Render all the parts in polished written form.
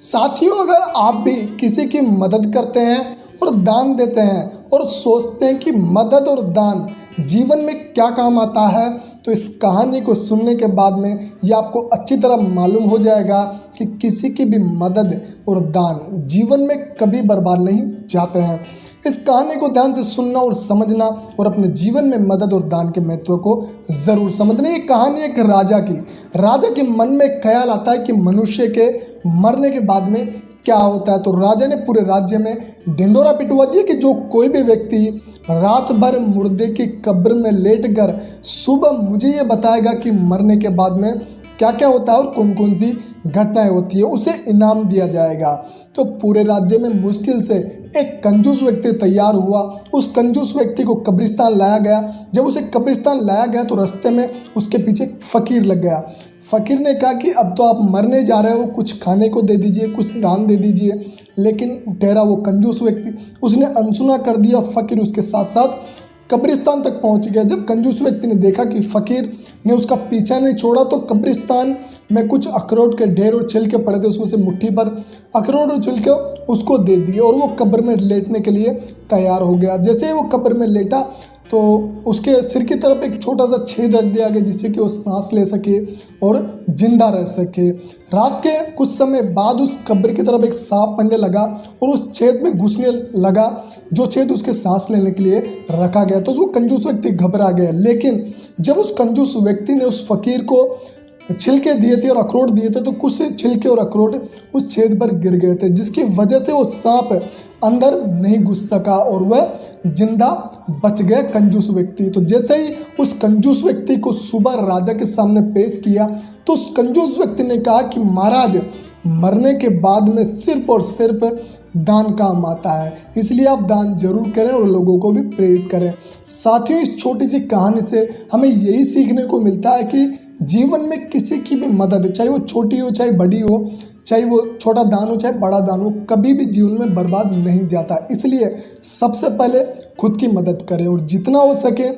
साथियों, अगर आप भी किसी की मदद करते हैं और दान देते हैं और सोचते हैं कि मदद और दान जीवन में क्या काम आता है, तो इस कहानी को सुनने के बाद में ये आपको अच्छी तरह मालूम हो जाएगा कि किसी की भी मदद और दान जीवन में कभी बर्बाद नहीं जाते हैं। इस कहानी को ध्यान से सुनना और समझना और अपने जीवन में मदद और दान के महत्व को ज़रूर समझना। ये कहानी एक राजा के मन में ख्याल आता है कि मनुष्य के मरने के बाद में क्या होता है। तो राजा ने पूरे राज्य में ढिंडोरा पिटवा दिया कि जो कोई भी व्यक्ति रात भर मुर्दे की कब्र में लेटकर सुबह मुझे ये बताएगा कि मरने के बाद में क्या क्या होता है और कौन कौन सी घटनाएं होती है, उसे इनाम दिया जाएगा। तो पूरे राज्य में मुश्किल से एक कंजूस व्यक्ति तैयार हुआ। उस कंजूस व्यक्ति को कब्रिस्तान लाया गया। जब उसे कब्रिस्तान लाया गया तो रास्ते में उसके पीछे एक फ़कीर लग गया। फ़कीर ने कहा कि अब तो आप मरने जा रहे हो, कुछ खाने को दे दीजिए, कुछ दान दे दीजिए। लेकिन ठहरा वो कंजूस व्यक्ति, उसने अनसुना कर दिया। फ़कीर उसके साथ साथ कब्रिस्तान तक पहुंच गया। जब कंजूस व्यक्ति ने देखा कि फ़कीर ने उसका पीछा नहीं छोड़ा, तो कब्रिस्तान में कुछ अखरोट के ढेर और छिलके पड़े थे, उसमें से मुट्ठी भर अखरोट और छिलके उसको दे दिए और वो कब्र में लेटने के लिए तैयार हो गया। जैसे ही वो कब्र में लेटा तो उसके सिर की तरफ एक छोटा सा छेद रख दिया गया, जिससे कि वो सांस ले सके और जिंदा रह सके। रात के कुछ समय बाद उस कब्र की तरफ एक सांप बनने लगा और उस छेद में घुसने लगा, जो छेद उसके सांस लेने के लिए रखा गया। तो वो कंजूस व्यक्ति घबरा गया। लेकिन जब उस कंजूस व्यक्ति ने उस फकीर को छिलके दिए थे और अखरोट दिए थे, तो कुछ छिलके और अखरोट उस छेद पर गिर गए थे, जिसकी वजह से वो सांप अंदर नहीं घुस सका और वह जिंदा बच गया कंजूस व्यक्ति। तो जैसे ही उस कंजूस व्यक्ति को सुबह राजा के सामने पेश किया, तो उस कंजूस व्यक्ति ने कहा कि महाराज, मरने के बाद में सिर्फ और सिर्फ दान काम आता है, इसलिए आप दान जरूर करें और लोगों को भी प्रेरित करें। साथियों, इस छोटी सी कहानी से हमें यही सीखने को मिलता है कि जीवन में किसी की भी मदद, चाहे वो छोटी हो चाहे बड़ी हो, चाहे वो छोटा दान हो चाहे बड़ा दान हो, कभी भी जीवन में बर्बाद नहीं जाता। इसलिए सबसे पहले खुद की मदद करें और जितना हो सके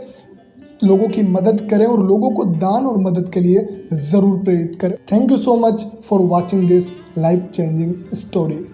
लोगों की मदद करें और लोगों को दान और मदद के लिए ज़रूर प्रेरित करें। Thank you so much for watching this life changing story.